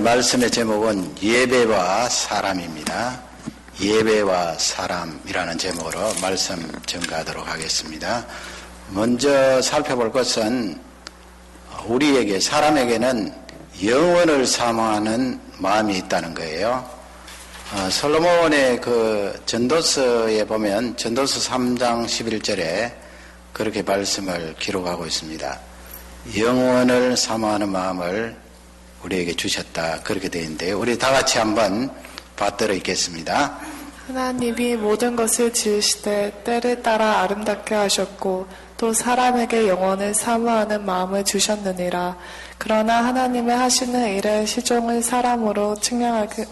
오늘 말씀의 제목은 예배와 사람입니다. 예배와 사람이라는 제목으로 말씀 전가하도록 하겠습니다. 먼저 살펴볼 것은 우리에게 사람에게는 영원을 사모하는 마음이 있다는 거예요. 솔로몬의 그 전도서에 보면 전도서 3장 11절에 그렇게 말씀을 기록하고 있습니다. 영원을 사모하는 마음을 우리에게 주셨다, 그렇게 되어 있는데요. 우리 다 같이 한번 받들어 읽겠습니다. 하나님이 모든 것을 지으시되 때를 따라 아름답게 하셨고 또 사람에게 영원을 사모하는 마음을 주셨느니라. 그러나 하나님의 하시는 일에 시종을 사람으로 측량하게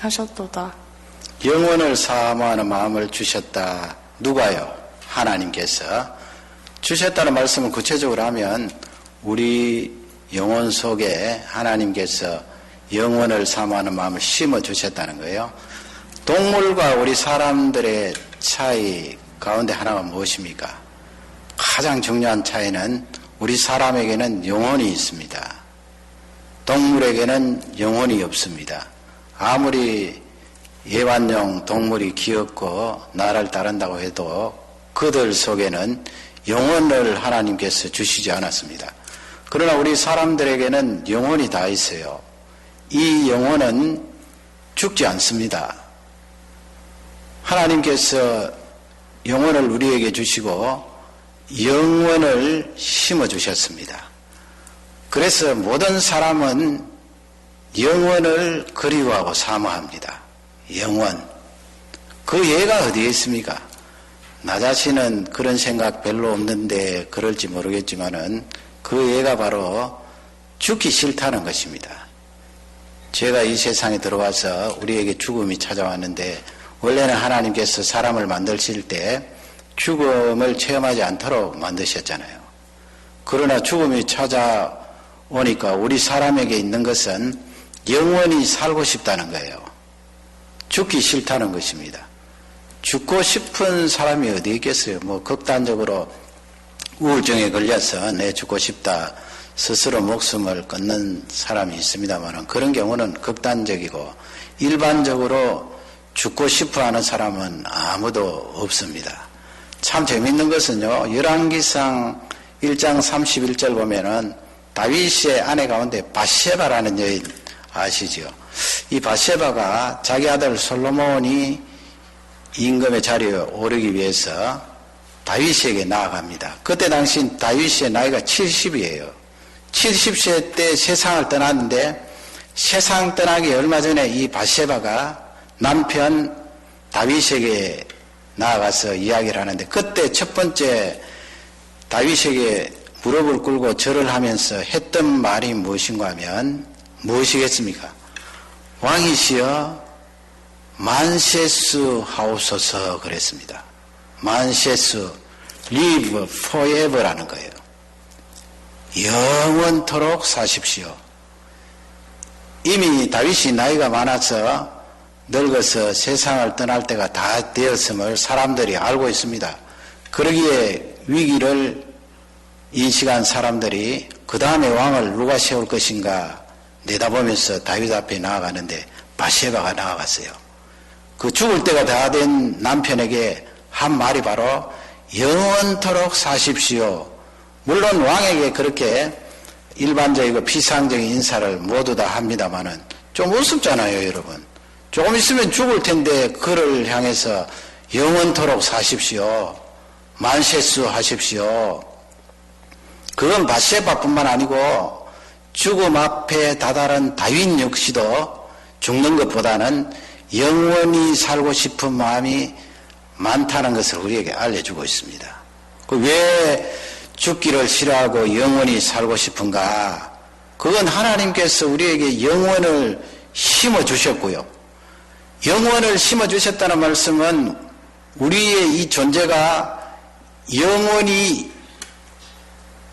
하셨도다. 영원을 사모하는 마음을 주셨다. 누가요? 하나님께서. 주셨다는 말씀을 구체적으로 하면 우리 영혼 속에 하나님께서 영원을 사모하는 마음을 심어주셨다는 거예요. 동물과 우리 사람들의 차이 가운데 하나가 무엇입니까? 가장 중요한 차이는 우리 사람에게는 영혼이 있습니다. 동물에게는 영혼이 없습니다. 아무리 애완용 동물이 귀엽고 나를 따른다고 해도 그들 속에는 영혼을 하나님께서 주시지 않았습니다. 그러나 우리 사람들에게는 영혼이 다 있어요. 이 영혼은 죽지 않습니다. 하나님께서 영혼을 우리에게 주시고 영혼을 심어주셨습니다. 그래서 모든 사람은 영혼을 그리워하고 사모합니다. 영혼. 그 예가 어디에 있습니까? 나 자신은 그런 생각 별로 없는데 그럴지 모르겠지만은 그 예가 바로 죽기 싫다는 것입니다. 죄가 이 세상에 들어와서 우리에게 죽음이 찾아왔는데 원래는 하나님께서 사람을 만드실 때 죽음을 체험하지 않도록 만드셨잖아요. 그러나 죽음이 찾아오니까 우리 사람에게 있는 것은 영원히 살고 싶다는 거예요. 죽기 싫다는 것입니다. 죽고 싶은 사람이 어디 있겠어요? 극단적으로 우울증에 걸려서 내 죽고 싶다 스스로 목숨을 끊는 사람이 있습니다만 그런 경우는 극단적이고 일반적으로 죽고 싶어하는 사람은 아무도 없습니다. 참 재밌는 것은요, 열왕기상 1장 31절 보면은 다윗의 아내 가운데 밧세바라는 여인 아시죠? 이 밧세바가 자기 아들 솔로몬이 임금의 자리에 오르기 위해서 다윗에게 나아갑니다. 그때 당시 다윗의 나이가 70이에요. 70세 때 세상을 떠났는데 세상 떠나기 얼마 전에 이 밧세바가 남편 다윗에게 나아가서 이야기를 하는데 그때 첫 번째 다윗에게 무릎을 꿇고 절을 하면서 했던 말이 무엇인가 하면 무엇이겠습니까? 왕이시여 만세수 하옵소서 그랬습니다. 만세수, live forever라는 거예요. 영원토록 사십시오. 이미 다윗이 나이가 많아서 늙어서 세상을 떠날 때가 다 되었음을 사람들이 알고 있습니다. 그러기에 위기를 인식한 사람들이 그 다음에 왕을 누가 세울 것인가 내다보면서 다윗 앞에 나아가는데 밧세바가 나아갔어요. 그 죽을 때가 다 된 남편에게 한 말이 바로 영원토록 사십시오. 물론 왕에게 그렇게 일반적이고 피상적인 인사를 모두 다 합니다마는 좀 우습잖아요, 여러분. 조금 있으면 죽을 텐데 그를 향해서 영원토록 사십시오. 만세수 하십시오. 그건 밧세바뿐만 아니고 죽음 앞에 다다른 다윗 역시도 죽는 것보다는 영원히 살고 싶은 마음이 많다는 것을 우리에게 알려주고 있습니다. 왜 죽기를 싫어하고 영원히 살고 싶은가? 그건 하나님께서 우리에게 영원을 심어주셨고요. 영원을 심어주셨다는 말씀은 우리의 이 존재가 영원히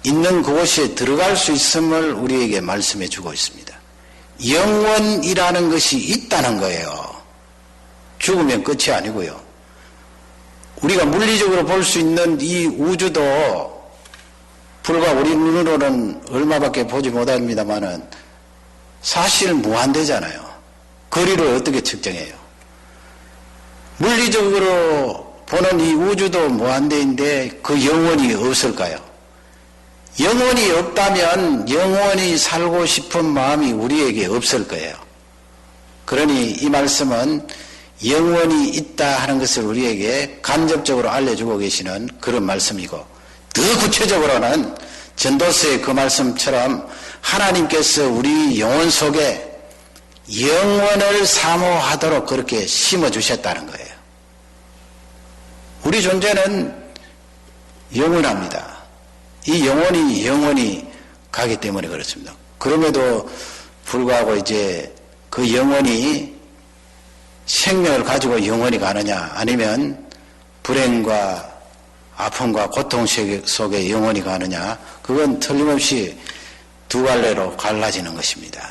있는 그곳에 들어갈 수 있음을 우리에게 말씀해 주고 있습니다. 영원이라는 것이 있다는 거예요. 죽으면 끝이 아니고요. 우리가 물리적으로 볼 수 있는 이 우주도 불과 우리 눈으로는 얼마밖에 보지 못합니다만은 사실 무한대잖아요. 거리를 어떻게 측정해요? 물리적으로 보는 이 우주도 무한대인데 그 영혼이 없을까요? 영혼이 없다면 영원히 살고 싶은 마음이 우리에게 없을 거예요. 그러니 이 말씀은 영원히 있다 하는 것을 우리에게 간접적으로 알려주고 계시는 그런 말씀이고, 더 구체적으로는 전도서의 그 말씀처럼 하나님께서 우리 영혼 속에 영원을 사모하도록 그렇게 심어주셨다는 거예요. 우리 존재는 영원합니다. 이 영혼이 영원히 가기 때문에 그렇습니다. 그럼에도 불구하고 이제 그 영혼이 생명을 가지고 영원히 가느냐, 아니면 불행과 아픔과 고통 속에 영원히 가느냐, 그건 틀림없이 두 갈래로 갈라지는 것입니다.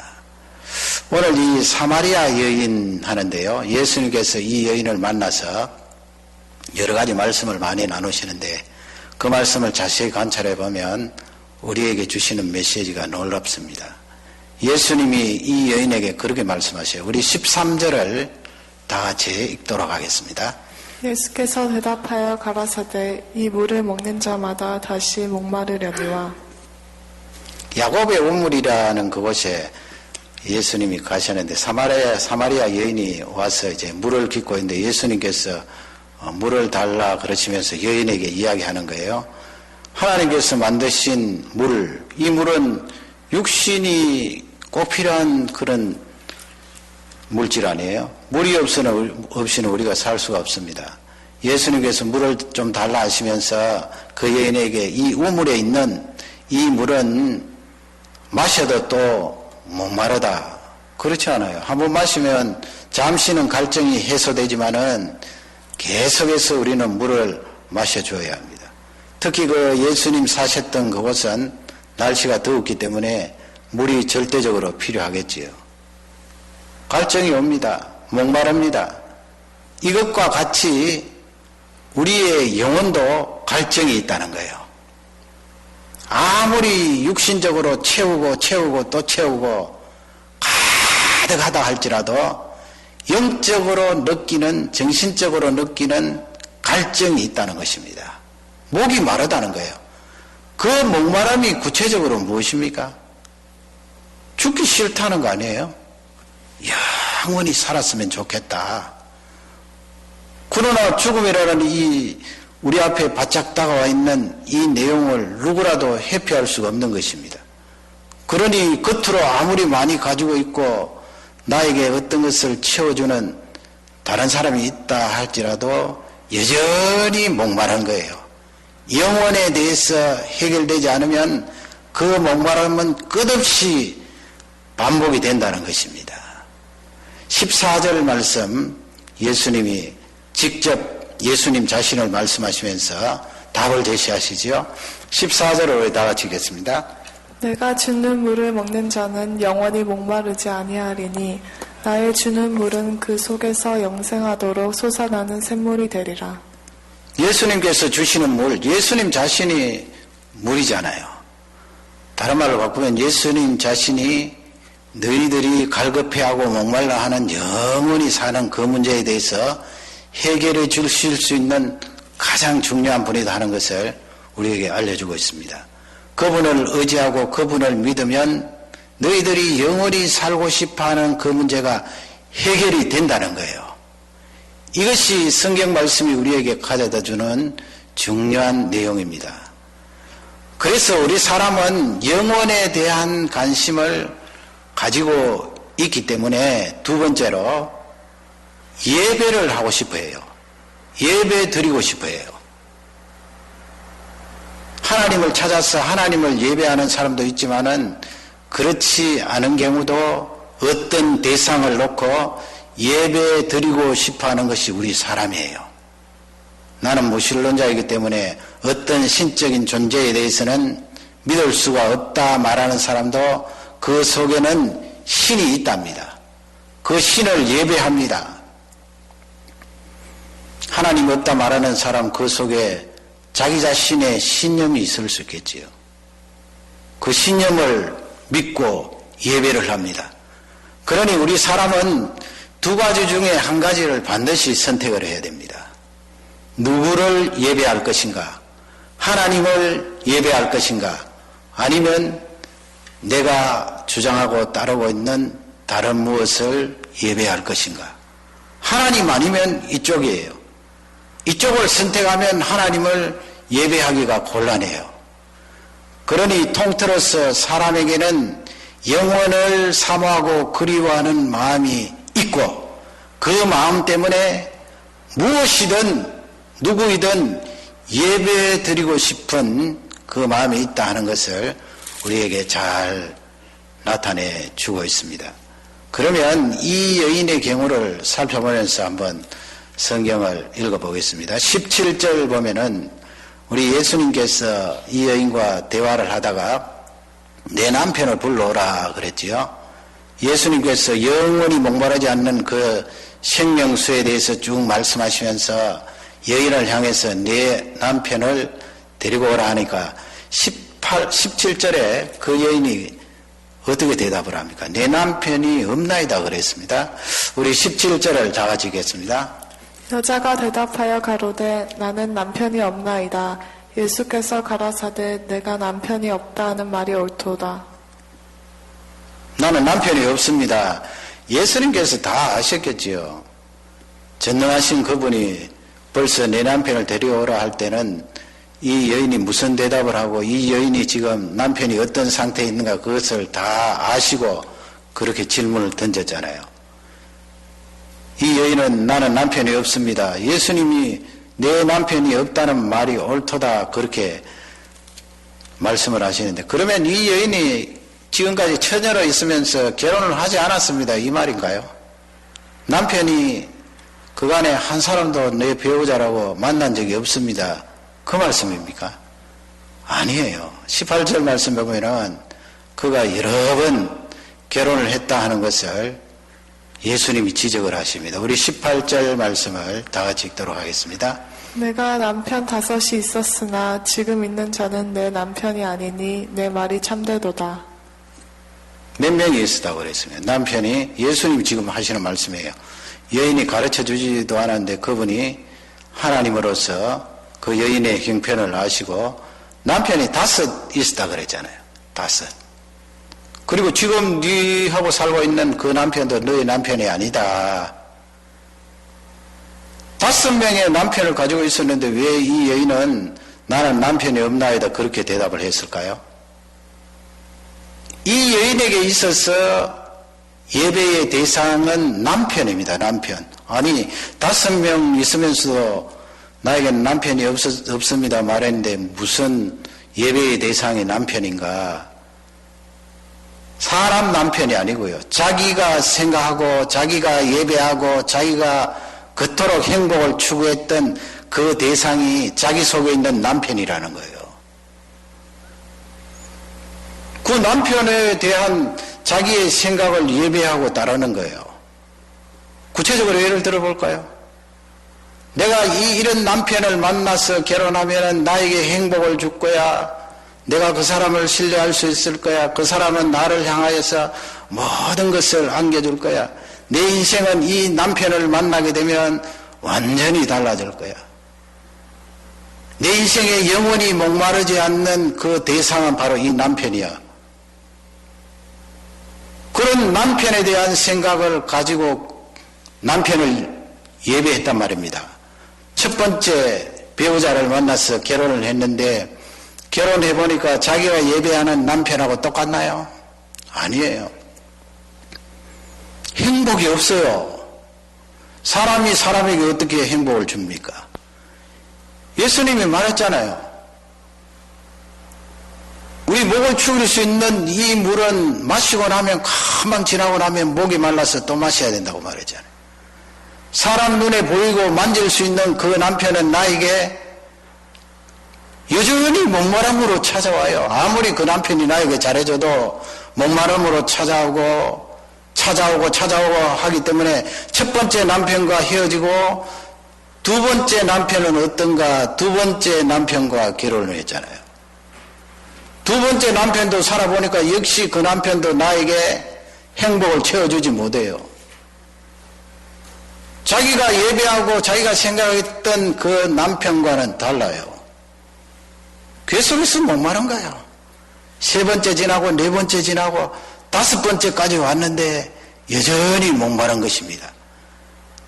오늘 이 사마리아 여인 하는데요, 예수님께서 이 여인을 만나서 여러 가지 말씀을 많이 나누시는데 그 말씀을 자세히 관찰해 보면 우리에게 주시는 메시지가 놀랍습니다. 예수님이 이 여인에게 그렇게 말씀하셔요. 우리 13절을 다 같이 읽도록 하겠습니다. 예수께서 대답하여 가라사대 이 물을 먹는 자마다 다시 목마르려니와. 야곱의 우물이라는 그곳에 예수님이 가셨는데 사마리아 여인이 와서 이제 물을 깃고 있는데 예수님께서 물을 달라 그러시면서 여인에게 이야기하는 거예요. 하나님께서 만드신 물, 이 물은 육신이 꼭 필요한 그런 물질 아니에요. 물이 없이는 우리가 살 수가 없습니다. 예수님께서 물을 좀 달라 하시면서 그 여인에게 이 우물에 있는 이 물은 마셔도 또 목마르다. 그렇지 않아요. 한번 마시면 잠시는 갈증이 해소되지만은 계속해서 우리는 물을 마셔줘야 합니다. 특히 그 예수님 사셨던 그곳은 날씨가 더웠기 때문에 물이 절대적으로 필요하겠지요. 갈증이 옵니다. 목마릅니다. 이것과 같이 우리의 영혼도 갈증이 있다는 거예요. 아무리 육신적으로 채우고 또 채우고 가득하다 할지라도 영적으로 느끼는, 정신적으로 느끼는 갈증이 있다는 것입니다. 목이 마르다는 거예요. 그 목마름이 구체적으로 무엇입니까? 죽기 싫다는 거 아니에요? 영원히 살았으면 좋겠다. 그러나 죽음이라는 이 우리 앞에 바짝 다가와 있는 이 내용을 누구라도 회피할 수가 없는 것입니다. 그러니 겉으로 아무리 많이 가지고 있고 나에게 어떤 것을 채워주는 다른 사람이 있다 할지라도 여전히 목마른 거예요. 영혼에 대해서 해결되지 않으면 그 목마름은 끝없이 반복이 된다는 것입니다. 14절 말씀 예수님이 직접 예수님 자신을 말씀하시면서 답을 제시하시죠. 14절을 다 같이 읽겠습니다. 내가 주는 물을 먹는 자는 영원히 목마르지 아니하리니 나의 주는 물은 그 속에서 영생하도록 솟아나는 샘물이 되리라. 예수님께서 주시는 물, 예수님 자신이 물이잖아요. 다른 말로 바꾸면 예수님 자신이 너희들이 갈급해하고 목말라하는 영원히 사는 그 문제에 대해서 해결해 주실 수 있는 가장 중요한 분이다 하는 것을 우리에게 알려주고 있습니다. 그분을 의지하고 그분을 믿으면 너희들이 영원히 살고 싶어하는 그 문제가 해결이 된다는 거예요. 이것이 성경 말씀이 우리에게 가져다주는 중요한 내용입니다. 그래서 우리 사람은 영혼에 대한 관심을 가지고 있기 때문에 두 번째로 예배를 하고 싶어 해요. 예배 드리고 싶어 해요. 하나님을 찾아서 하나님을 예배하는 사람도 있지만은 그렇지 않은 경우도 어떤 대상을 놓고 예배 드리고 싶어 하는 것이 우리 사람이에요. 나는 무신론자이기 때문에 어떤 신적인 존재에 대해서는 믿을 수가 없다 말하는 사람도 그 속에는 신이 있답니다. 그 신을 예배합니다. 하나님 없다 말하는 사람 그 속에 자기 자신의 신념이 있을 수 있겠지요. 그 신념을 믿고 예배를 합니다. 그러니 우리 사람은 두 가지 중에 한 가지를 반드시 선택을 해야 됩니다. 누구를 예배할 것인가? 하나님을 예배할 것인가? 아니면 내가 주장하고 따르고 있는 다른 무엇을 예배할 것인가? 하나님 아니면 이쪽이에요. 이쪽을 선택하면 하나님을 예배하기가 곤란해요. 그러니 통틀어서 사람에게는 영혼을 사모하고 그리워하는 마음이 있고 그 마음 때문에 무엇이든 누구이든 예배 드리고 싶은 그 마음이 있다 하는 것을 우리에게 잘 나타내 주고 있습니다. 그러면 이 여인의 경우를 살펴보면서 한번 성경을 읽어보겠습니다. 17절 보면은 우리 예수님께서 이 여인과 대화를 하다가 내 남편을 불러오라 그랬지요. 예수님께서 영원히 목마르지 않는 그 생명수에 대해서 쭉 말씀하시면서 여인을 향해서 내 남편을 데리고 오라 하니까 17절에 그 여인이 어떻게 대답을 합니까? 내 남편이 없나이다 그랬습니다. 우리 17절을 다 같이 읽겠습니다. 여자가 대답하여 가로되 나는 남편이 없나이다. 예수께서 가라사대 내가 남편이 없다 하는 말이 옳도다. 나는 남편이 없습니다. 예수님께서 다 아셨겠지요. 전능하신 그분이 벌써 내 남편을 데려오라 할 때는 이 여인이 무슨 대답을 하고 이 여인이 지금 남편이 어떤 상태에 있는가 그것을 다 아시고 그렇게 질문을 던졌잖아요. 이 여인은 나는 남편이 없습니다. 예수님이 내 남편이 없다는 말이 옳도다 그렇게 말씀을 하시는데 그러면 이 여인이 지금까지 처녀로 있으면서 결혼을 하지 않았습니다. 이 말인가요? 남편이 그간에 한 사람도 내 배우자라고 만난 적이 없습니다. 그 말씀입니까? 아니에요. 18절 말씀에 보면은 그가 여러 번 결혼을 했다 하는 것을 예수님이 지적을 하십니다. 우리 18절 말씀을 다 같이 읽도록 하겠습니다. 내가 남편 5이 있었으나 지금 있는 자는 내 남편이 아니니 내 말이 참되도다. 몇 명이 있었다고 그랬습니다. 남편이 예수님이 지금 하시는 말씀이에요. 여인이 가르쳐 주지도 않았는데 그분이 하나님으로서 그 여인의 형편을 아시고 남편이 5 있었다 그랬잖아요. 5. 그리고 지금 네하고 살고 있는 그 남편도 너의 남편이 아니다. 5명의 남편을 가지고 있었는데 왜 이 여인은 나는 남편이 없나이다 그렇게 대답을 했을까요? 이 여인에게 있어서 예배의 대상은 남편입니다. 남편. 아니 5명 있으면서도 나에게는 남편이 없습니다 말했는데 무슨 예배의 대상이 남편인가? 사람 남편이 아니고요. 자기가 생각하고 자기가 예배하고 자기가 그토록 행복을 추구했던 그 대상이 자기 속에 있는 남편이라는 거예요. 그 남편에 대한 자기의 생각을 예배하고 따르는 거예요. 구체적으로 예를 들어볼까요? 내가 이런 남편을 만나서 결혼하면 나에게 행복을 줄 거야. 내가 그 사람을 신뢰할 수 있을 거야. 그 사람은 나를 향하여서 모든 것을 안겨줄 거야. 내 인생은 이 남편을 만나게 되면 완전히 달라질 거야. 내 인생에 영원히 목마르지 않는 그 대상은 바로 이 남편이야. 그런 남편에 대한 생각을 가지고 남편을 예배했단 말입니다. 첫 번째 배우자를 만나서 결혼을 했는데 결혼해보니까 자기가 예배하는 남편하고 똑같나요? 아니에요. 행복이 없어요. 사람이 사람에게 어떻게 행복을 줍니까? 예수님이 말했잖아요. 우리 목을 축일 수 있는 이 물은 마시고 나면 금방 지나고 나면 목이 말라서 또 마셔야 된다고 말했잖아요. 사람 눈에 보이고 만질 수 있는 그 남편은 나에게 여전히 목마름으로 찾아와요. 아무리 그 남편이 나에게 잘해줘도 목마름으로 찾아오고 하기 때문에 첫 번째 남편과 헤어지고 두 번째 남편은 어떤가? 두 번째 남편과 결혼을 했잖아요. 두 번째 남편도 살아보니까 역시 그 남편도 나에게 행복을 채워주지 못해요. 자기가 예배하고 자기가 생각했던 그 남편과는 달라요. 교회 속에서 목마른 거예요. 세 번째 지나고 네 번째 지나고 다섯 번째까지 왔는데 여전히 목마른 것입니다.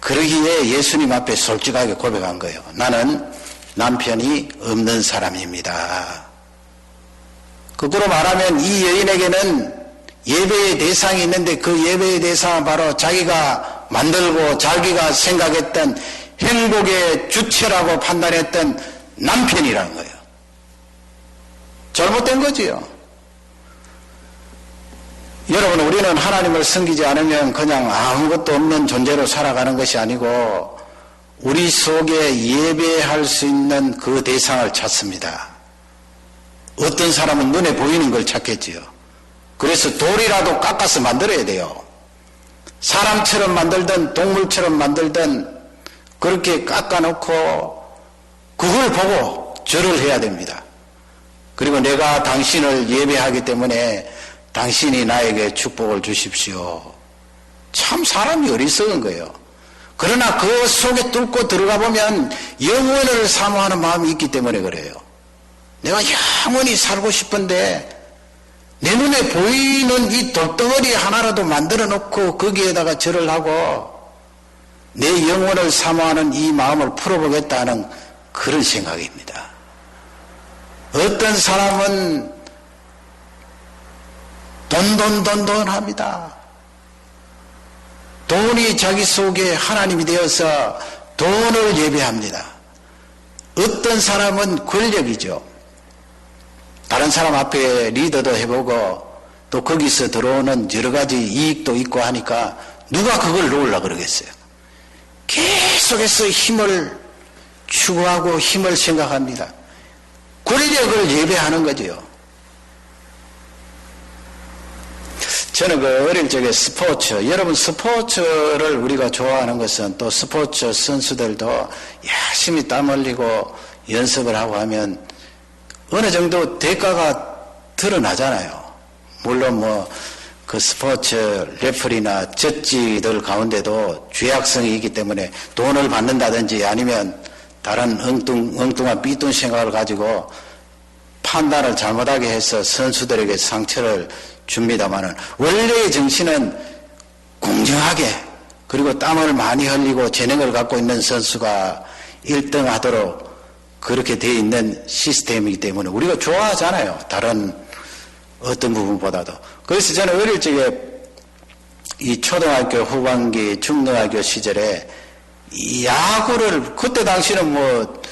그러기에 예수님 앞에 솔직하게 고백한 거예요. 나는 남편이 없는 사람입니다. 거꾸로 말하면 이 여인에게는 예배의 대상이 있는데 그 예배의 대상은 바로 자기가 만들고 자기가 생각했던 행복의 주체라고 판단했던 남편이라는 거예요. 잘못된 거지요. 여러분, 우리는 하나님을 섬기지 않으면 그냥 아무것도 없는 존재로 살아가는 것이 아니고 우리 속에 예배할 수 있는 그 대상을 찾습니다. 어떤 사람은 눈에 보이는 걸 찾겠지요. 그래서 돌이라도 깎아서 만들어야 돼요. 사람처럼 만들든 동물처럼 만들든 그렇게 깎아놓고 그걸 보고 절을 해야 됩니다. 그리고 내가 당신을 예배하기 때문에 당신이 나에게 축복을 주십시오. 참 사람이 어리석은 거예요. 그러나 그 속에 뚫고 들어가 보면 영원을 사모하는 마음이 있기 때문에 그래요. 내가 영원히 살고 싶은데 내 눈에 보이는 이 돌덩어리 하나라도 만들어 놓고 거기에다가 절을 하고 내 영혼을 사모하는 이 마음을 풀어보겠다는 그런 생각입니다. 어떤 사람은 돈 합니다. 돈이 자기 속에 하나님이 되어서 돈을 예배합니다. 어떤 사람은 권력이죠. 다른 사람 앞에 리더도 해보고 또 거기서 들어오는 여러 가지 이익도 있고 하니까 누가 그걸 놓으려고 그러겠어요. 계속해서 힘을 추구하고 힘을 생각합니다. 권력을 예배하는 거죠. 저는 그 어릴 적에 스포츠, 여러분 스포츠를 우리가 좋아하는 것은 또 스포츠 선수들도 열심히 땀 흘리고 연습을 하고 하면 어느 정도 대가가 드러나잖아요. 물론 뭐 그 스포츠 레퍼리나 저지들 가운데도 죄악성이 있기 때문에 돈을 받는다든지 아니면 다른 엉뚱한 삐뚤 생각을 가지고 판단을 잘못하게 해서 선수들에게 상처를 줍니다마는 원래의 정신은 공정하게 그리고 땀을 많이 흘리고 재능을 갖고 있는 선수가 1등 하도록 그렇게 되어 있는 시스템이기 때문에 우리가 좋아하잖아요. 다른 어떤 부분보다도. 그래서 저는 어릴 적에 이 초등학교 후반기 중등학교 시절에 이 야구를 그때 당시는 뭐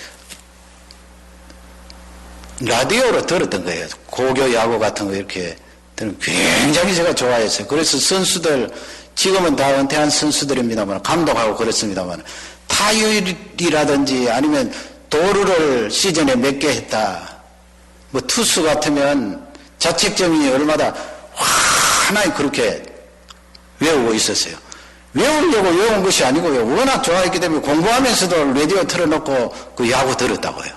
라디오로 들었던 거예요. 고교 야구 같은 거 이렇게 굉장히 제가 좋아했어요. 그래서 선수들 지금은 다 은퇴한 선수들입니다만 감독하고 그랬습니다만 타율이라든지 아니면 도루를 시즌에 몇 개 했다. 뭐 투수 같으면 자책점이 얼마다 하나에 그렇게 외우고 있었어요. 외우려고 외운 것이 아니고요. 워낙 좋아했기 때문에 공부하면서도 라디오 틀어놓고 그 야구 들었다고요.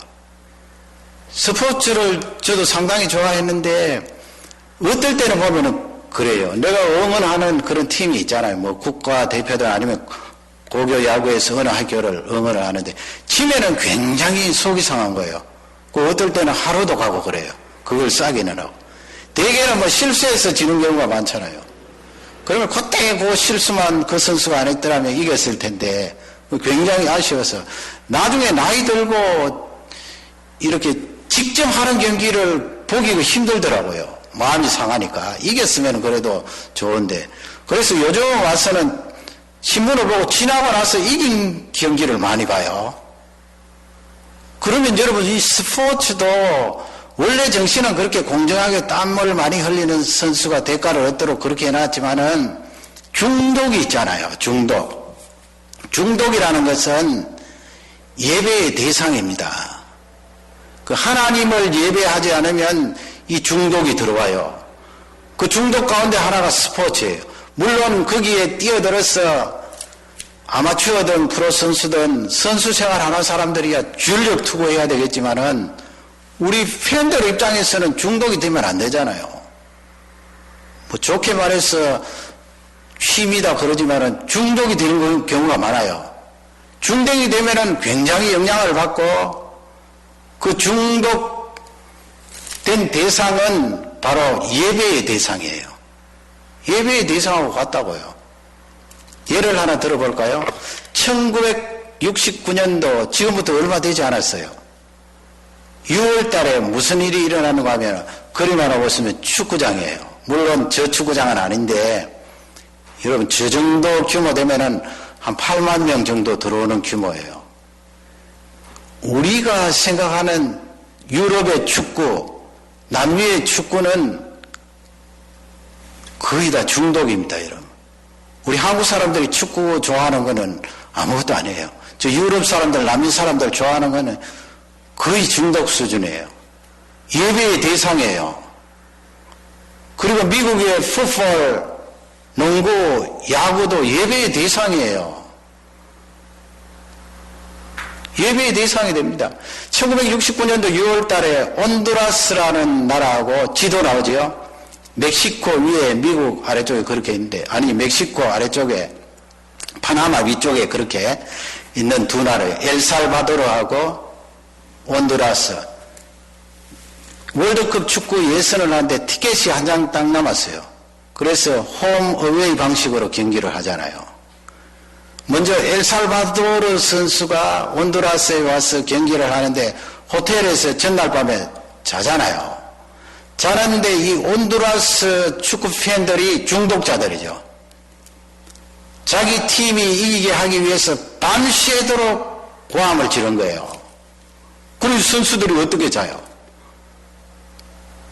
스포츠를 저도 상당히 좋아했는데 어떨 때는 보면은 그래요. 내가 응원하는 그런 팀이 있잖아요. 뭐 국가대표든 아니면 고교 야구에서 어느 학교를 응원을 하는데 치면은 굉장히 속이 상한 거예요. 그 어떨 때는 하루도 가고 그래요. 그걸 싸기는 하고. 대개는 뭐 실수해서 지는 경우가 많잖아요. 그러면 그때 그 실수만 그 선수가 안 했더라면 이겼을 텐데 굉장히 아쉬워서 나중에 나이 들고 이렇게 직접 하는 경기를 보기가 힘들더라고요. 마음이 상하니까. 이겼으면 그래도 좋은데. 그래서 요즘 와서는 신문을 보고 지나고 나서 이긴 경기를 많이 봐요. 그러면 여러분 이 스포츠도 원래 정신은 그렇게 공정하게 땀을 많이 흘리는 선수가 대가를 얻도록 그렇게 해놨지만은 중독이 있잖아요. 중독. 중독이라는 것은 예배의 대상입니다. 그 하나님을 예배하지 않으면 이 중독이 들어와요. 그 중독 가운데 하나가 스포츠예요. 물론 거기에 뛰어들어서 아마추어든 프로 선수든 선수 생활하는 사람들이야 전력 투구해야 되겠지만은 우리 팬들 입장에서는 중독이 되면 안 되잖아요. 뭐 좋게 말해서 힘이다 그러지만은 중독이 되는 경우가 많아요. 중독이 되면은 굉장히 영향을 받고 그 중독된 대상은 바로 예배의 대상이에요. 예배의 대상하고 같다고요. 예를 하나 들어볼까요? 1969년도 지금부터 얼마 되지 않았어요. 6월 달에 무슨 일이 일어나는가 하면 그림 하나 보시면 축구장이에요. 물론 저 축구장은 아닌데 여러분 저 정도 규모 되면은 한 8만 명 정도 들어오는 규모예요. 우리가 생각하는 유럽의 축구, 남미의 축구는 거의 다 중독입니다, 여러분. 우리 한국 사람들이 축구 좋아하는 거는 아무것도 아니에요. 저 유럽 사람들, 남미 사람들 좋아하는 거는 거의 중독 수준이에요. 예배의 대상이에요. 그리고 미국의 풋볼, 농구, 야구도 예배의 대상이에요. 예배의 대상이 됩니다. 1969년도 6월 달에 온두라스라는 나라하고 지도 나오죠. 멕시코 위에 미국 아래쪽에 그렇게 있는데, 아니 멕시코 아래쪽에 파나마 위쪽에 그렇게 있는 두 나라예요. 엘살바도르하고 온두라스. 월드컵 축구 예선을 하는데 티켓이 한 장 딱 남았어요. 그래서 홈 어웨이 방식으로 경기를 하잖아요. 먼저 엘살바도르 선수가 온두라스에 와서 경기를 하는데 호텔에서 전날 밤에 자잖아요. 자는데 이 온두라스 축구 팬들이 중독자들이죠. 자기 팀이 이기게 하기 위해서 밤새도록 고함을 지른 거예요. 그리고 선수들이 어떻게 자요?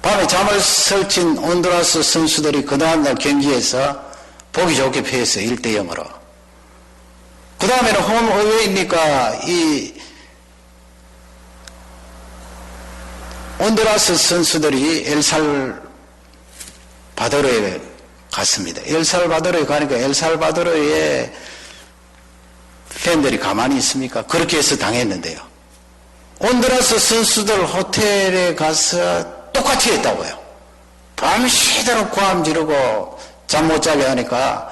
밤에 잠을 설친 온두라스 선수들이 그 다음날 경기에서 보기 좋게 패했어요. 1대0으로. 그 다음에는 홈 어웨이니까 이 온두라스 선수들이 엘살바도르에 갔습니다. 엘살바도르에 가니까 엘살바도르의 팬들이 가만히 있습니까? 그렇게 해서 당했는데요. 온두라스 선수들 호텔에 가서 똑같이 했다고요. 밤새도록 고함 지르고 잠 못 자게 하니까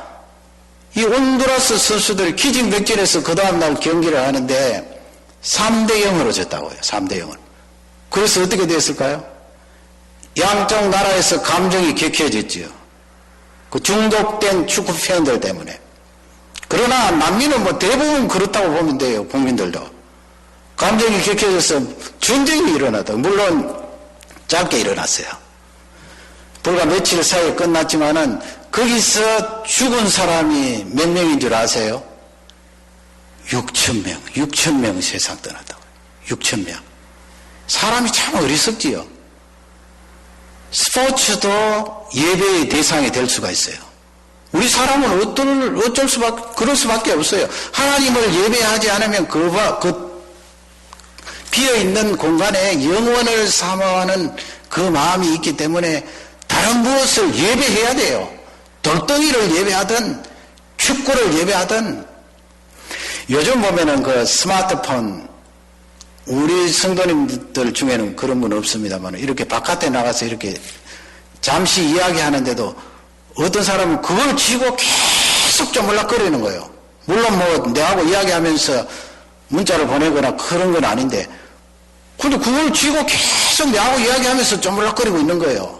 이 온두라스 선수들이 기진맥진해서 그 다음날 경기를 하는데 3대0으로 졌다고요. 3대0을. 그래서 어떻게 됐을까요? 양쪽 나라에서 감정이 격해졌지요. 그 중독된 축구 팬들 때문에. 그러나 남미는 뭐 대부분 그렇다고 보면 돼요. 국민들도. 감정이 격해져서 전쟁이 일어나다. 물론 짧게 일어났어요. 불과 며칠 사이에 끝났지만은 거기서 죽은 사람이 몇 명인 줄 아세요? 6,000명. 6,000명 세상 떠났다고요. 6,000명. 사람이 참 어리석지요. 스포츠도 예배의 대상이 될 수가 있어요. 우리 사람은 그럴 수밖에 없어요. 하나님을 예배하지 않으면 그 비어있는 공간에 영원을 사모하는 그 마음이 있기 때문에 다른 무엇을 예배해야 돼요. 돌덩이를 예배하든 축구를 예배하든. 요즘 보면은 그 스마트폰, 우리 성도님들 중에는 그런 분 없습니다만 이렇게 바깥에 나가서 이렇게 잠시 이야기하는데도 어떤 사람은 그걸 쥐고 계속 쪼물락거리는 거예요. 물론 뭐 내하고 이야기하면서 문자를 보내거나 그런 건 아닌데, 근데 그걸 쥐고 계속 내하고 이야기하면서 쪼물락거리고 있는 거예요.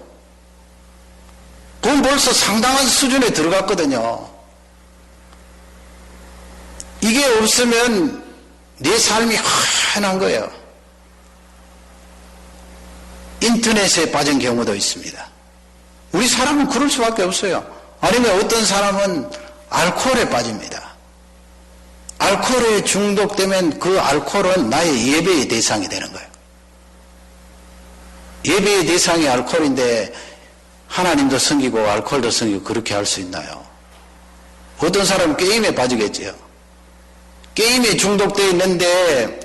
그건 벌써 상당한 수준에 들어갔거든요. 이게 없으면 내 삶이 환한 거예요. 인터넷에 빠진 경우도 있습니다. 우리 사람은 그럴 수밖에 없어요. 아니면 어떤 사람은 알코올에 빠집니다. 알코올에 중독되면 그 알코올은 나의 예배의 대상이 되는 거예요. 예배의 대상이 알코올인데 하나님도 섬기고 알코올도 섬기고 그렇게 할 수 있나요? 어떤 사람은 게임에 빠지겠지요. 게임에 중독되어 있는데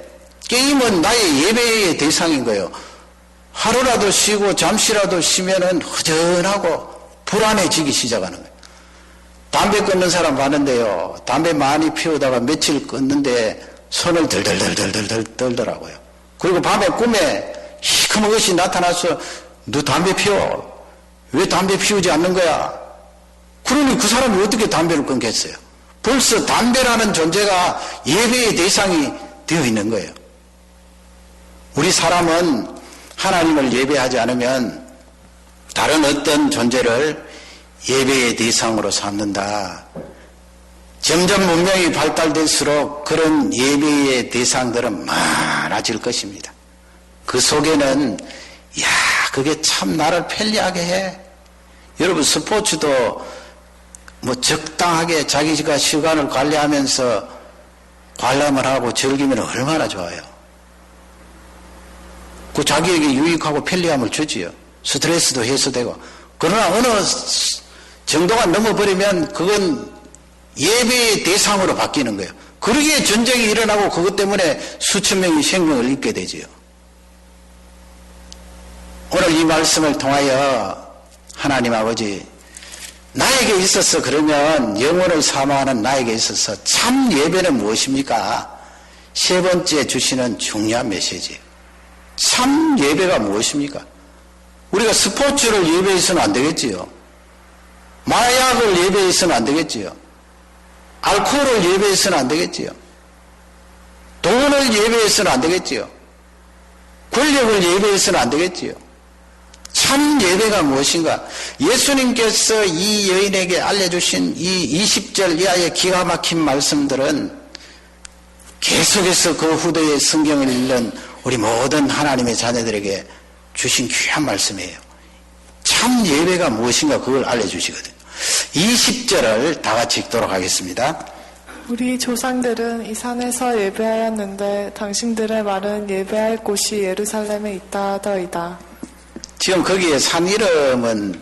게임은 나의 예배의 대상인 거예요. 하루라도 쉬고 잠시라도 쉬면은 허전하고 불안해지기 시작하는 거예요. 담배 끊는 사람 많은데요. 담배 많이 피우다가 며칠 끊는데 손을 덜덜덜덜덜 떨더라고요. 그리고 밤에 꿈에 시커먼 것이 나타나서 너 담배 피워. 왜 담배 피우지 않는 거야? 그러니 그 사람이 어떻게 담배를 끊겠어요? 벌써 담배라는 존재가 예배의 대상이 되어 있는 거예요. 우리 사람은 하나님을 예배하지 않으면 다른 어떤 존재를 예배의 대상으로 삼는다. 점점 문명이 발달될수록 그런 예배의 대상들은 많아질 것입니다. 그 속에는 그게 참 나를 편리하게 해. 여러분 스포츠도 뭐 적당하게 자기가 시간을 관리하면서 관람을 하고 즐기면 얼마나 좋아요. 그 자기에게 유익하고 편리함을 주지요. 스트레스도 해소되고. 그러나 어느 정도가 넘어버리면 그건 예배의 대상으로 바뀌는 거예요. 그러기에 전쟁이 일어나고 그것 때문에 수천 명이 생명을 잃게 되지요. 오늘 이 말씀을 통하여 하나님 아버지, 나에게 있어서 그러면 영혼을 사모하는 나에게 있어서 참 예배는 무엇입니까? 세 번째 주시는 중요한 메시지. 참 예배가 무엇입니까? 우리가 스포츠를 예배해서는 안 되겠지요. 마약을 예배해서는 안 되겠지요. 알코올을 예배해서는 안 되겠지요. 돈을 예배해서는 안 되겠지요. 권력을 예배해서는 안 되겠지요. 참 예배가 무엇인가? 예수님께서 이 여인에게 알려주신 이 20절 이하의 기가 막힌 말씀들은 계속해서 그 후대의 성경을 읽는 우리 모든 하나님의 자녀들에게 주신 귀한 말씀이에요. 참 예배가 무엇인가 그걸 알려주시거든요. 20절을 다 같이 읽도록 하겠습니다. 우리 조상들은 이 산에서 예배하였는데 당신들의 말은 예배할 곳이 예루살렘에 있다 하더이다. 지금 거기에 산 이름은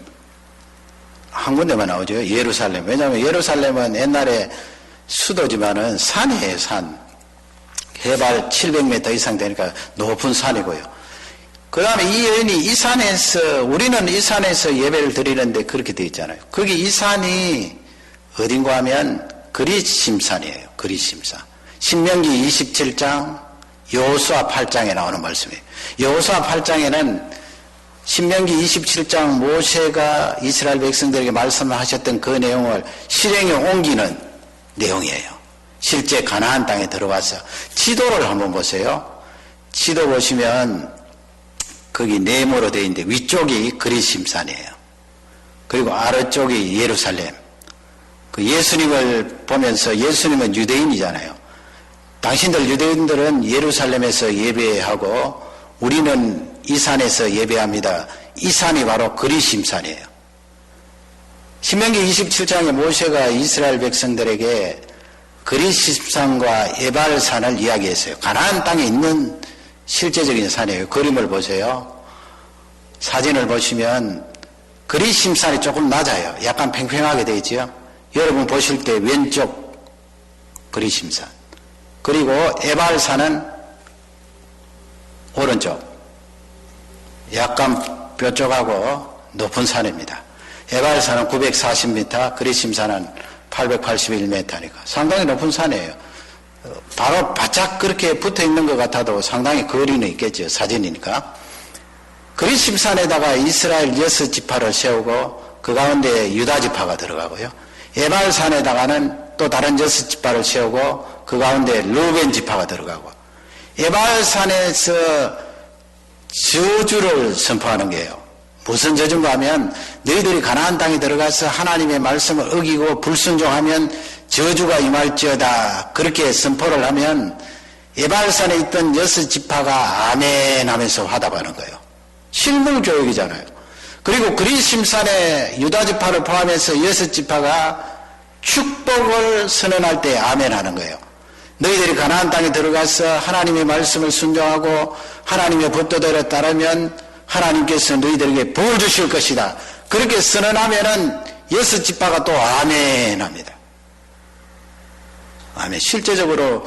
한 군데만 나오죠. 예루살렘. 왜냐하면 예루살렘은 옛날에 수도지만은 산이에요. 산. 해발 700m 이상 되니까 높은 산이고요. 그 다음에 이 여인이 이 산에서, 우리는 이 산에서 예배를 드리는데 그렇게 되어 있잖아요. 거기 이 산이 어딘가 하면 그리심산이에요. 그리심산. 신명기 27장, 여호수아 8장에 나오는 말씀이에요. 여호수아 8장에는 신명기 27장 모세가 이스라엘 백성들에게 말씀하셨던 그 내용을 실행에 옮기는 내용이에요. 실제 가나안 땅에 들어와서 지도를 한번 보세요. 지도 보시면 거기 네모로 되어 있는데 위쪽이 그리심산이에요. 그리고 아래쪽이 예루살렘. 그 예수님을 보면서 예수님은 유대인이잖아요. 당신들 유대인들은 예루살렘에서 예배하고 우리는 이 산에서 예배합니다. 이 산이 바로 그리심산이에요. 신명기 27장에 모세가 이스라엘 백성들에게 그리심산과 에발산을 이야기했어요. 가나안 땅에 있는 실제적인 산이에요. 그림을 보세요. 사진을 보시면 그리심산이 조금 낮아요. 약간 팽팽하게 되어 있죠. 여러분 보실 때 왼쪽 그리심산, 그리고 에발산은 오른쪽 약간 뾰족하고 높은 산입니다. 에발산은 940m, 그리심산은 881m니까 상당히 높은 산이에요. 바로 바짝 그렇게 붙어 있는 것 같아도 상당히 거리는 있겠죠. 사진이니까. 그리심산에다가 이스라엘 6지파를 세우고 그 가운데 유다지파가 들어가고요. 에발산에다가는 또 다른 6지파를 세우고 그 가운데 르벤지파가 들어가고, 에발산에서 저주를 선포하는 거예요. 무슨 저주인가 하면 너희들이 가나안 땅에 들어가서 하나님의 말씀을 어기고 불순종하면 저주가 임할지어다. 그렇게 선포를 하면 에발산에 있던 6지파가 아멘 하면서 화답하는 거예요. 실물교육이잖아요. 그리고 그리심산에 유다지파를 포함해서 6지파가 축복을 선언할 때 아멘 하는 거예요. 너희들이 가나안 땅에 들어가서 하나님의 말씀을 순종하고 하나님의 법도대로 따르면 하나님께서 너희들에게 복 주실 것이다. 그렇게 선언하면은 6지파가 또 아멘 합니다. 아멘. 실제적으로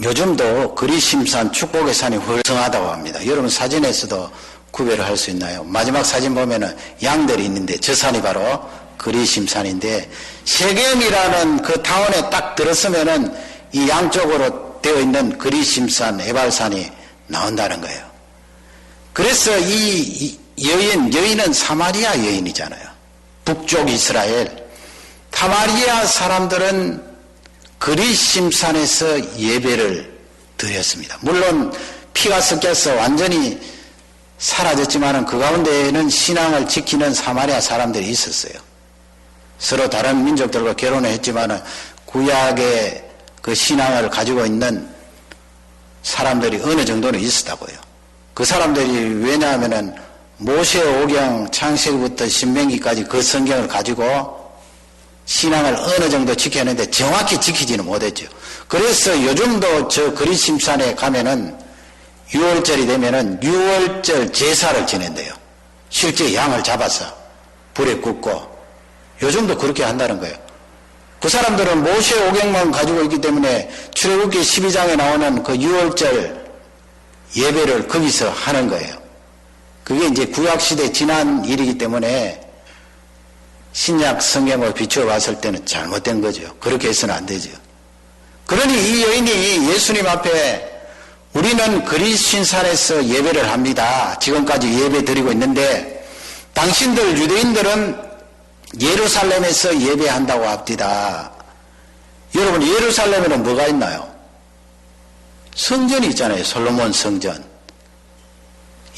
요즘도 그리심산 축복의 산이 활성하다고 합니다. 여러분 사진에서도 구별을 할 수 있나요? 마지막 사진 보면은 양들이 있는데 저 산이 바로 그리심산인데, 세겜이라는 그 타운에 딱 들었으면은 이 양쪽으로 되어 있는 그리심산, 에발산이 나온다는 거예요. 그래서 이 여인은 사마리아 여인이잖아요. 북쪽 이스라엘, 타마리아 사람들은 그리심산에서 예배를 드렸습니다. 물론 피가 섞여서 완전히 사라졌지만 그 가운데에는 신앙을 지키는 사마리아 사람들이 있었어요. 서로 다른 민족들과 결혼을 했지만 구약의 그 신앙을 가지고 있는 사람들이 어느 정도는 있었다고요. 그 사람들이 왜냐하면은 모세오경 창세기부터 신명기까지 그 성경을 가지고 신앙을 어느 정도 지켰는데 정확히 지키지는 못했죠. 그래서 요즘도 저 그리심산에 가면은 6월절이 되면은 6월절 제사를 지낸대요. 실제 양을 잡아서 불에 굽고 요즘도 그렇게 한다는 거예요. 그 사람들은 모세오경만 가지고 있기 때문에 출애굽기 12장에 나오는 그 6월절 예배를 거기서 하는 거예요. 그게 이제 구약시대 지난 일이기 때문에 신약 성경을 비추어 봤을 때는 잘못된 거죠. 그렇게 해서는 안 되죠. 그러니 이 여인이 예수님 앞에 우리는 그리심산에서 예배를 합니다. 지금까지 예배 드리고 있는데 당신들 유대인들은 예루살렘에서 예배한다고 합디다. 여러분 예루살렘에는 뭐가 있나요? 성전이 있잖아요. 솔로몬 성전.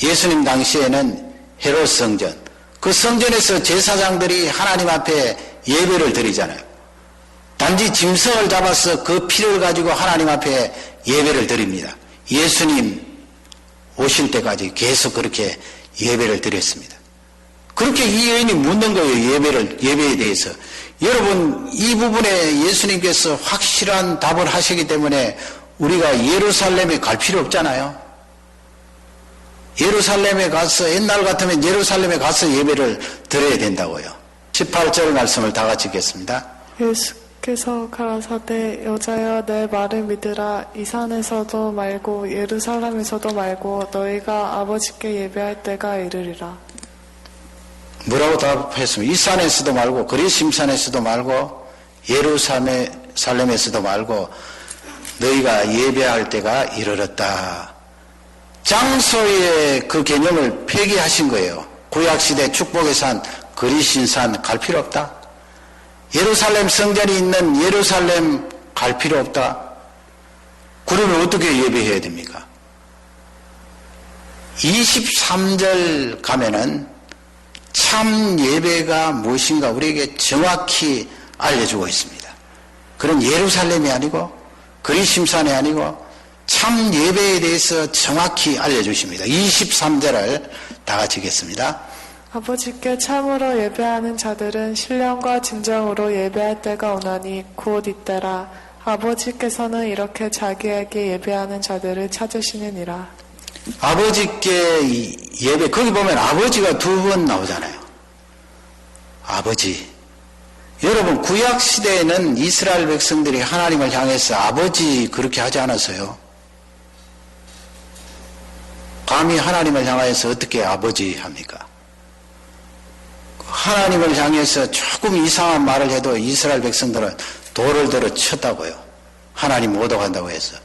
예수님 당시에는 헤롯 성전. 그 성전에서 제사장들이 하나님 앞에 예배를 드리잖아요. 단지 짐승을 잡아서 그 피를 가지고 하나님 앞에 예배를 드립니다. 예수님 오실 때까지 계속 그렇게 예배를 드렸습니다. 그렇게 이 여인이 묻는 거예요. 예배에 대해서. 여러분 이 부분에 예수님께서 확실한 답을 하시기 때문에 우리가 예루살렘에 갈 필요 없잖아요. 예루살렘에 가서 옛날 같으면 예루살렘에 가서 예배를 드려야 된다고요. 18절 말씀을 다 같이 읽겠습니다. 예수께서 가라사대 여자여 내 말을 믿으라. 이 산에서도 말고 예루살렘에서도 말고 너희가 아버지께 예배할 때가 이르리라. 뭐라고 답했습니까? 이 산에서도 말고 그리심산에서도 말고 예루살렘에서도 말고 너희가 예배할 때가 이르렀다. 장소의 그 개념을 폐기하신 거예요. 구약시대 축복의 산 그리심산 갈 필요 없다. 예루살렘 성전이 있는 예루살렘 갈 필요 없다. 그러면 어떻게 예배해야 됩니까? 23절 가면은 참 예배가 무엇인가 우리에게 정확히 알려주고 있습니다. 그런 예루살렘이 아니고 그리심산이 아니고 참 예배에 대해서 정확히 알려주십니다. 23절을 다 같이 읽겠습니다. 아버지께 참으로 예배하는 자들은 신령과 진정으로 예배할 때가 오나니 곧 이때라. 아버지께서는 이렇게 자기에게 예배하는 자들을 찾으시느니라. 아버지께 예배, 거기 보면 아버지가 두 번 나오잖아요. 아버지. 여러분 구약시대에는 이스라엘 백성들이 하나님을 향해서 아버지 그렇게 하지 않았어요. 감히 하나님을 향해서 어떻게 아버지 합니까? 하나님을 향해서 조금 이상한 말을 해도 이스라엘 백성들은 돌을 들어 쳤다고요. 하나님 모독한다고 해서.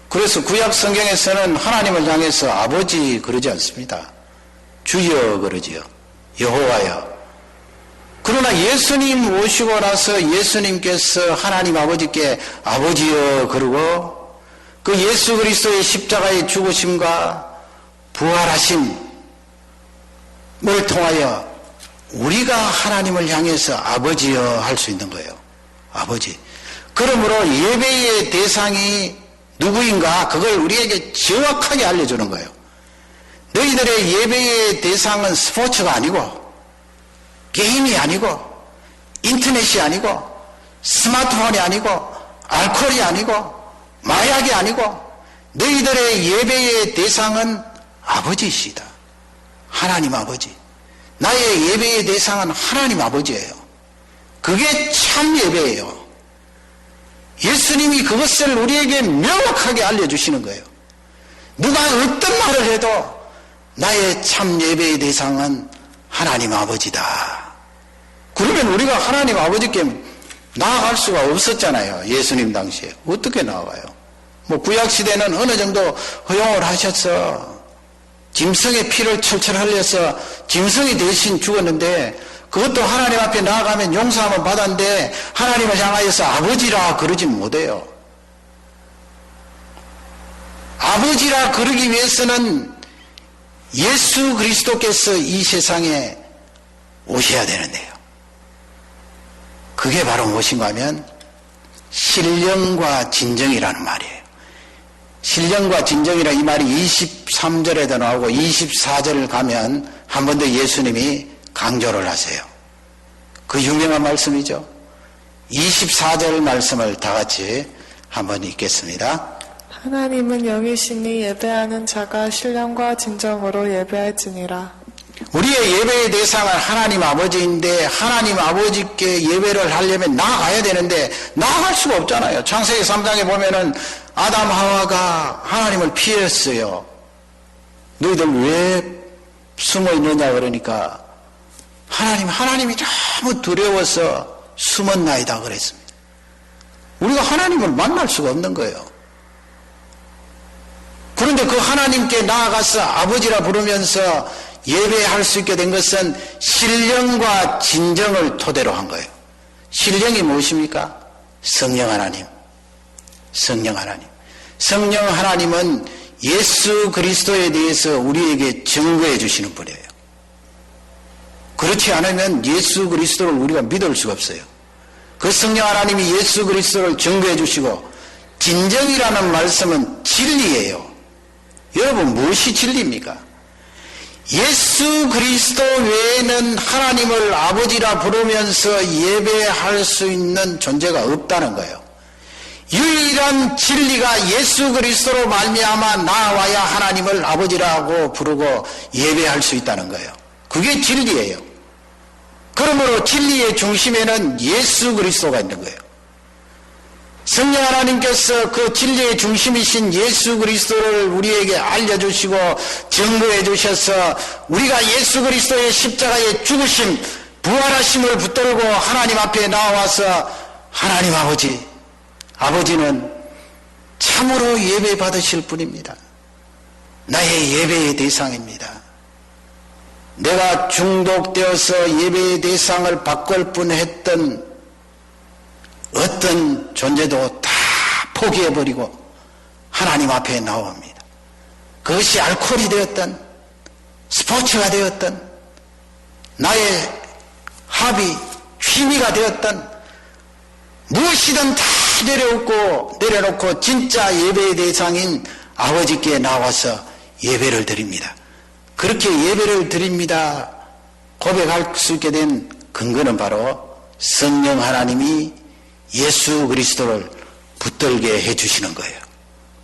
그래서 구약 성경에서는 하나님을 향해서 아버지 그러지 않습니다. 주여 그러지요. 여호와여. 그러나 예수님 오시고 나서 예수님께서 하나님 아버지께 아버지여 그러고 그 예수 그리스도의 십자가의 죽으심과 부활하심을 통하여 우리가 하나님을 향해서 아버지여 할 수 있는 거예요. 아버지. 그러므로 예배의 대상이 누구인가 그걸 우리에게 정확하게 알려주는 거예요. 너희들의 예배의 대상은 스포츠가 아니고 게임이 아니고 인터넷이 아니고 스마트폰이 아니고 알코올이 아니고 마약이 아니고 너희들의 예배의 대상은 아버지이시다. 하나님 아버지. 나의 예배의 대상은 하나님 아버지예요. 그게 참 예배예요. 예수님이 그것을 우리에게 명확하게 알려주시는 거예요. 누가 어떤 말을 해도 나의 참 예배의 대상은 하나님 아버지다. 그러면 우리가 하나님 아버지께 나아갈 수가 없었잖아요. 예수님 당시에. 어떻게 나아가요? 뭐 구약시대는 어느 정도 허용을 하셔서 짐승의 피를 철철 흘려서 짐승이 대신 죽었는데 그것도 하나님 앞에 나아가면 용서함을 받았는데 하나님을 향하여서 아버지라 그러지 못해요. 아버지라 그러기 위해서는 예수 그리스도께서 이 세상에 오셔야 되는데요. 그게 바로 무엇인가 하면 신령과 진정이라는 말이에요. 신령과 진정이라 이 말이 23절에도 나오고 24절을 가면 한 번 더 예수님이 강조를 하세요. 그 유명한 말씀이죠. 24절 말씀을 다 같이 한번 읽겠습니다. 하나님은 영이시니 예배하는 자가 신령과 진정으로 예배할지니라. 우리의 예배의 대상은 하나님 아버지인데 하나님 아버지께 예배를 하려면 나아가야 되는데 나아갈 수가 없잖아요. 창세기 3장에 보면은 아담 하와가 하나님을 피했어요. 너희들 왜 숨어 있느냐 그러니까 하나님이 너무 두려워서 숨었나이다 그랬습니다. 우리가 하나님을 만날 수가 없는 거예요. 그런데 그 하나님께 나아가서 아버지라 부르면서 예배할 수 있게 된 것은 신령과 진정을 토대로 한 거예요. 신령이 무엇입니까? 성령 하나님. 성령 하나님. 성령 하나님은 예수 그리스도에 대해서 우리에게 증거해 주시는 분이에요. 그렇지 않으면 예수 그리스도를 우리가 믿을 수가 없어요. 그 성령 하나님이 예수 그리스도를 증거해 주시고 진정이라는 말씀은 진리예요. 여러분 무엇이 진리입니까? 예수 그리스도 외에는 하나님을 아버지라 부르면서 예배할 수 있는 존재가 없다는 거예요. 유일한 진리가 예수 그리스도로 말미암아 나와야 하나님을 아버지라고 부르고 예배할 수 있다는 거예요. 그게 진리예요. 그러므로 진리의 중심에는 예수 그리스도가 있는 거예요. 성령 하나님께서 그 진리의 중심이신 예수 그리스도를 우리에게 알려주시고 증거해 주셔서 우리가 예수 그리스도의 십자가의 죽으심, 부활하심을 붙들고 하나님 앞에 나와서 하나님 아버지는 참으로 예배 받으실 분입니다. 나의 예배의 대상입니다. 내가 중독되어서 예배의 대상을 바꿀 뻔했던 어떤 존재도 다 포기해버리고 하나님 앞에 나옵니다. 그것이 알코올이 되었던 스포츠가 되었던 나의 합의, 취미가 되었던 무엇이든 다 내려놓고 진짜 예배의 대상인 아버지께 나와서 예배를 드립니다. 그렇게 예배를 드립니다 고백할 수 있게 된 근거는 바로 성령 하나님이 예수 그리스도를 붙들게 해주시는 거예요.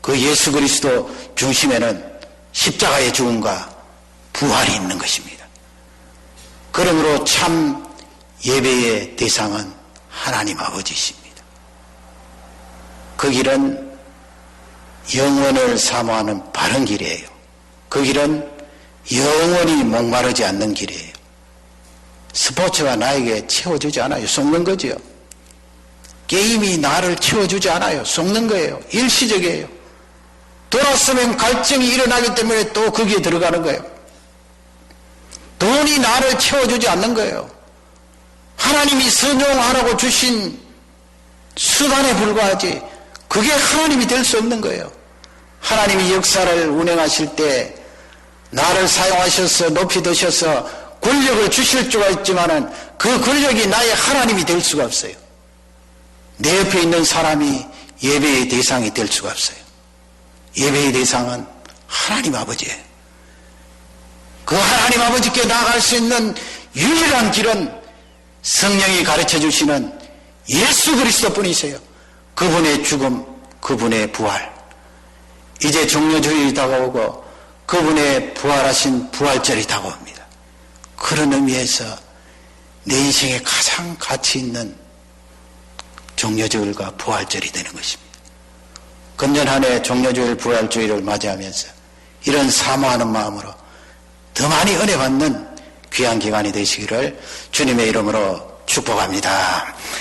그 예수 그리스도 중심에는 십자가의 죽음과 부활이 있는 것입니다. 그러므로 참 예배의 대상은 하나님 아버지십니다. 그 길은 영원을 사모하는 바른 길이에요. 그 길은 영원히 목마르지 않는 길이에요. 스포츠가 나에게 채워주지 않아요. 속는 거지요. 게임이 나를 채워주지 않아요. 속는 거예요. 일시적이에요. 돌았으면 갈증이 일어나기 때문에 또 거기에 들어가는 거예요. 돈이 나를 채워주지 않는 거예요. 하나님이 선용하라고 주신 수단에 불과하지 그게 하나님이 될 수 없는 거예요. 하나님이 역사를 운행하실 때 나를 사용하셔서 높이 드셔서 권력을 주실 수가 있지만은 그 권력이 나의 하나님이 될 수가 없어요. 내 옆에 있는 사람이 예배의 대상이 될 수가 없어요. 예배의 대상은 하나님 아버지예요. 그 하나님 아버지께 나아갈 수 있는 유일한 길은 성령이 가르쳐 주시는 예수 그리스도 뿐이세요. 그분의 죽음, 그분의 부활. 이제 종료주일이 다가오고 그분의 부활하신 부활절이 다가옵니다. 그런 의미에서 내 인생에 가장 가치 있는 종료주일과 부활절이 되는 것입니다. 금년 한 해 종료주일 부활주일을 맞이하면서 이런 사모하는 마음으로 더 많이 은혜 받는 귀한 기간이 되시기를 주님의 이름으로 축복합니다.